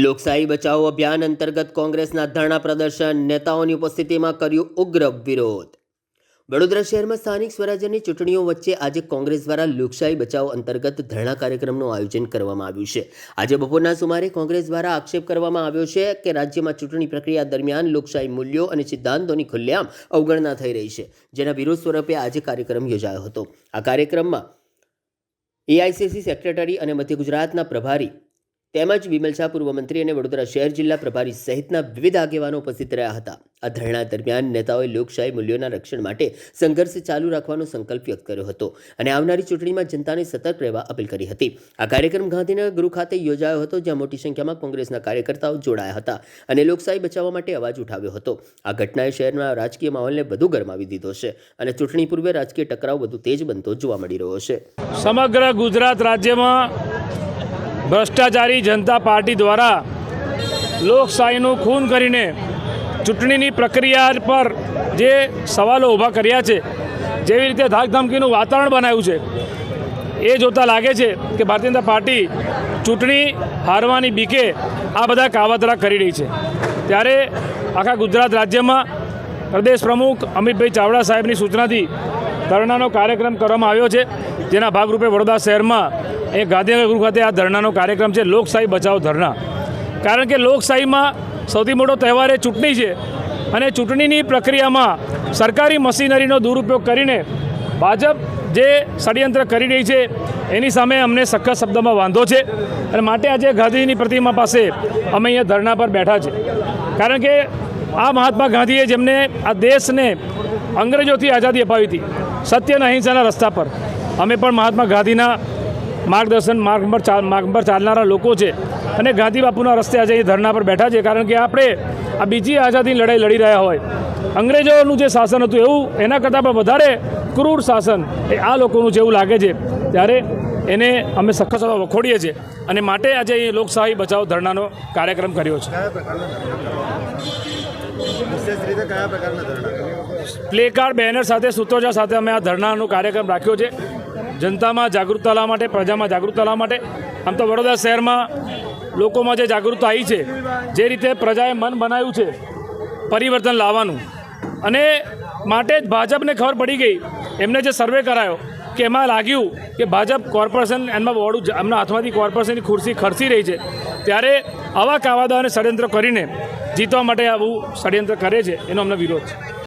લોકશાહી બચાવો અભિયાન અંતર્ગત કોંગ્રેસના ધરણા પ્રદર્શન નેતાઓની ઉપસ્થિતિમાં કર્યું ઉગ્ર વિરોધ। વડોદરા શહેરમાં સ્થાનિક સ્વરાજ્યની ચૂંટણીઓ વચ્ચે આજે કોંગ્રેસ દ્વારા લોકશાહી બચાવો અંતર્ગત ધરણા કાર્યક્રમનું આયોજન કરવામાં આવ્યું છે। આજે બપોરના સુમારે કોંગ્રેસ દ્વારા આક્ષેપ કરવામાં આવ્યો છે કે રાજ્યમાં ચૂંટણી પ્રક્રિયા દરમિયાન લોકશાહી મૂલ્યો અને સિદ્ધાંતોની ખુલ્લેઆમ અવગણના થઈ રહી છે, જેના વિરોધ સ્વરૂપે આજે કાર્યક્રમ યોજાયો હતો। આ કાર્યક્રમમાં એઆઈસીસી સેક્રેટરી અને મધ્ય ગુજરાતના પ્રભારી તેમજ વિમલ શાહ પૂર્વ મંત્રી અને વડોદરા શહેર જિલ્લા પ્રભારી સહિતના વિવિધ આગેવાનો ઉપસ્થિત રહ્યા હતા। આ ધરણા દરમિયાન નેતાઓએ લોકશાહી મૂલ્યોના રક્ષણ માટે સંઘર્ષ ચાલુ રાખવાનો સંકલ્પ વ્યક્ત કર્યો હતો અને આવનારી ચૂંટણીમાં જનતાને સતર્ક રહેવા અપીલ કરી હતી। આ કાર્યક્રમ ગાંધીનગર ગૃહ ખાતે યોજાયો હતો, જ્યાં મોટી સંખ્યામાં કોંગ્રેસના કાર્યકર્તાઓ જોડાયા હતા અને લોકશાહી બચાવવા માટે અવાજ ઉઠાવ્યો હતો। આ ઘટનાએ શહેરના રાજકીય માહોલને વધુ ગરમાવી દીધો છે અને ચૂંટણી પૂર્વે રાજકીય ટકરાવ વધુ તેજ બનતો જોવા મળી રહ્યો છે। સમગ્ર ગુજરાત રાજ્યમાં ભ્રષ્ટાચારી જનતા પાર્ટી દ્વારા લોકશાહીનું ખૂન કરીને ચૂંટણીની પ્રક્રિયા પર જે સવાલો ઊભા કર્યા છે, જેવી રીતે ધાકધમકીનું વાતાવરણ બનાવ્યું છે, એ જોતાં લાગે છે કે ભારતીય જનતા પાર્ટી ચૂંટણી હારવાની બીકે આ બધા કાવતરા કરી રહી છે। ત્યારે આખા ગુજરાત રાજ્યમાં પ્રદેશ પ્રમુખ અમિતભાઈ ચાવડા સાહેબની સૂચનાથી ધરણાનો કાર્યક્રમ કરવામાં આવ્યો છે, જેના ભાગરૂપે વડોદરા શહેરમાં એ ગાંધીનગર ગૃહ ખાતે આ ધરણાનો કાર્યક્રમ છે, લોકશાહી બચાવો ધરણા। કારણ કે લોકશાહીમાં સૌથી મોટો તહેવાર એ ચૂંટણી છે અને ચૂંટણીની પ્રક્રિયામાં સરકારી મશીનરીનો દુરુપયોગ કરીને ભાજપ જે ષડયંત્ર કરી રહી છે, એની સામે અમને સખત શબ્દમાં વાંધો છે અને માટે આજે ગાંધીજીની પ્રતિમા પાસે અમે અહીંયા ધરણા પર બેઠા છે। કારણ કે આ મહાત્મા ગાંધીએ જેમને આ દેશને અંગ્રેજોથી આઝાદી અપાવી હતી, સત્ય અને અહિંસાના રસ્તા પર, અમે પણ મહાત્મા ગાંધીના માર્ગદર્શન માર્ગ પર ચાલનારા લોકો છે અને ગાંધી બાપુના રસ્તે આજે ધરણા પર બેઠા છે। કારણ કે આપણે આ બીજી આઝાદીની લડાઈ લડી રહ્યા હોય, અંગ્રેજોનું જે શાસન હતું એવું એના કરતાં પણ વધારે ક્રૂર શાસન એ આ લોકોનું જેવું લાગે છે, ત્યારે એને અમે સખત વખોડીએ છીએ અને માટે આજે અહીં લોકશાહી બચાવો ધરણાનો કાર્યક્રમ કર્યો છે। પ્લે કાર્ડ, બેનર સાથે, સૂત્રોચ્ચાર સાથે અમે આ ધરણાનો કાર્યક્રમ રાખ્યો છે, જનતામાં જાગૃતતા લાવવા માટે, પ્રજામાં જાગૃતતા લાવવા માટે। આમ તો વડોદરા શહેરમાં લોકોમાં જે જાગૃતતા આવી છે, જે રીતે પ્રજાએ મન બનાવ્યું છે પરિવર્તન લાવવાનું, અને માટે જ ભાજપને ખબર પડી ગઈ, એમને જે સર્વે કરાયો કે એમાં લાગ્યું કે ભાજપ કોર્પોરેશન એમાં વોર્ડ એમના હાથમાંથી કોર્પોરેશનની ખુરશી ખર્ચી રહી છે, ત્યારે આવા કાવાદા અને ષડયંત્ર કરીને જીતવા માટે આવું ષડયંત્ર કરે છે, એનો અમને વિરોધ છે।